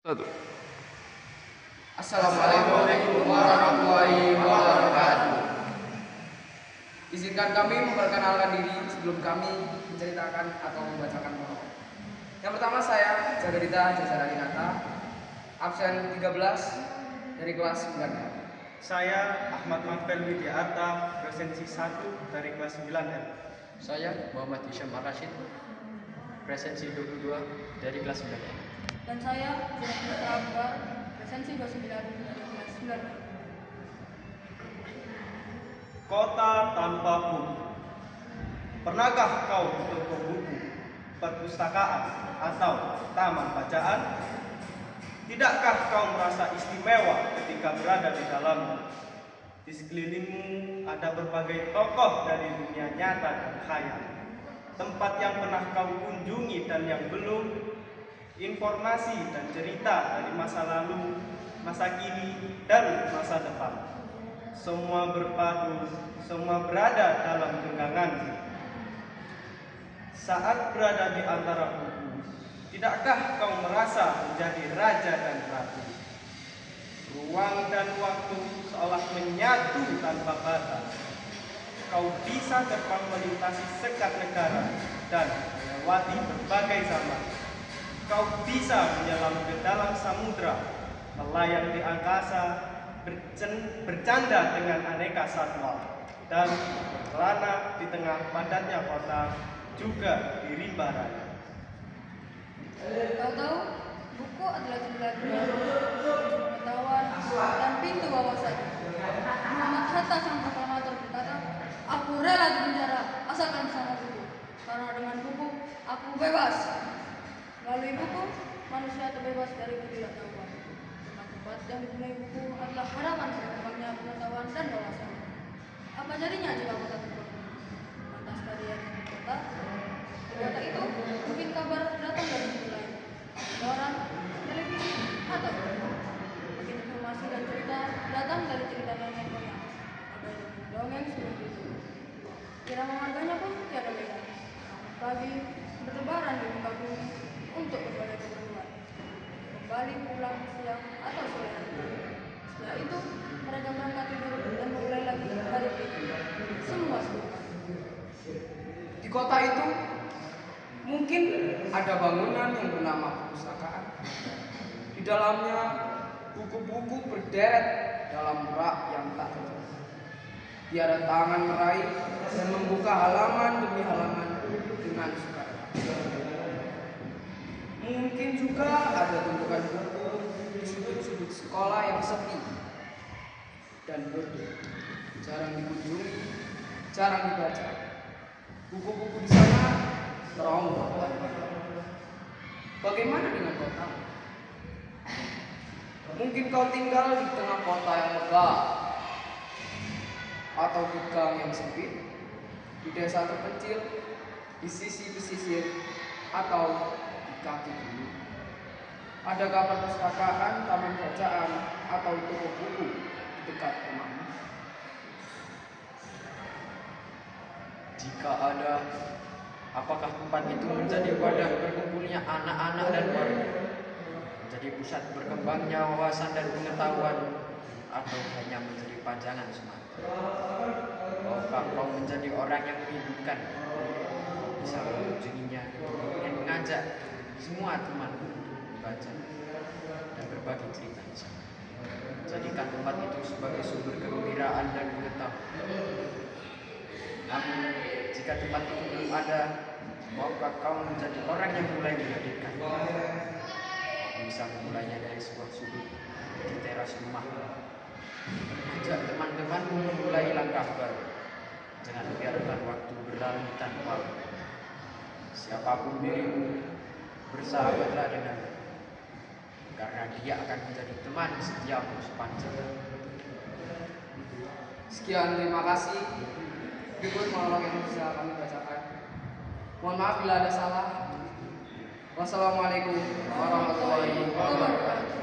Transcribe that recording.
Satu. Assalamualaikum warahmatullahi wabarakatuh. Izinkan kami memperkenalkan diri sebelum kami menceritakan atau membacakan monolog. Yang pertama saya Jagarita Jasa Dinata, absen 13 dari kelas 9. Saya Ahmad Mahfel Widiarta, presensi 1 dari kelas 9L. Saya Muhammad Hisham Ar-Rashid, presensi 22 dari kelas 9. Dan saya Jennifer Akbar, presensi 29 dari kelas 9. Kota tanpa buku. Pernahkah kau ke toko buku, perpustakaan, atau taman bacaan? Tidakkah kau merasa istimewa ketika berada di dalamnya? Di sekelilingmu ada berbagai tokoh dari dunia nyata dan khayal. Tempat yang pernah kau kunjungi dan yang belum, informasi dan cerita dari masa lalu, masa kini, dan masa depan. Semua berpadu, semua berada dalam genggaman. Saat berada di antara buku, tidakkah kau merasa menjadi raja dan ratu? Ruang dan waktu seolah menyatu tanpa batas. Kau bisa terbang melintasi sekat negara dan melewati berbagai zaman. Kau bisa menyelam ke dalam samudra, melayang di angkasa, bercanda dengan aneka satwa, dan berkelana di tengah padatnya kota, juga di rimba raya. Kau tahu, buku adalah jendela dunia, pengetahuan, dan pintu wawasan. Muhammad Hatta sang proklamator berkata, "Aku rela di penjara asalkan bersama buku, karena dengan buku aku bebas." Melalui buku, manusia terbebas dari ketidaktahuan. Tempat yang dipenuhi buku adalah harapan berkembangnya pengetahuan dan wawasan. Apa jadinya jika kota terbangun? Lantas kalian di kota? Di kota itu mungkin kabar datang dari buku lain, koran, televisi, atau mungkin informasi dan cerita datang dari cerita nenek moyang. Ada yang dongeng seperti itu. Irama harganya pun tiada beda. Pagi bertebaran di muka bumi untuk berbagai keperluan. Kembali pulang siang atau sore hari. Setelah itu mereka berangkat tidur dan memulai lagi hari itu. Semua serupa. Di kota itu mungkin ada bangunan yang bernama perpustakaan. Di dalamnya buku-buku berderet dalam rak yang tak tertutup. Tiada tangan meraih dan membuka halaman demi halaman dengan sukarela. Mungkin juga ada tumpukan buku di sudut-sudut sekolah yang sepi dan bodoh, jarang dikunjungi, jarang dibaca. Buku-buku di sana terombang. Bagaimana dengan kota? Mungkin kau tinggal di tengah kota yang megah, atau di gang yang sempit, di desa terpencil, di sisi pesisir, atau di kaki gunung. Adakah perpustakaan, taman bacaan, atau toko buku di dekat rumahmu? Jika ada, apakah tempat itu menjadi wadah berkumpulnya anak-anak dan warga? Menjadi pusat berkembangnya wawasan dan pengetahuan, atau hanya menjadi pajangan semata? Maukah kau menjadi orang yang menghidupkan? Bisa mengunjunginya, kemudian mengajak semua teman untuk membaca dan berbagi cerita di sana. Jadikan tempat itu sebagai sumber kegembiraan dan pengetahuan. Namun, jika tempat itu belum ada, maukah kau menjadi orang yang mulai menghadirkan? Kau bisa memulainya dari sebuah sudut di teras rumah. Ajak teman-temanmu memulai langkah baru. Jangan biarkan waktu berlalu tanpa. Siapapun dirimu, bersahabatlah dengannya, karena dia akan menjadi teman setiamu sepanjang hari. Sekian, terima kasih. Berikut monolog yang bisa kami bacakan. Mohon maaf bila ada salah. Wassalamualaikum warahmatullahi wabarakatuh.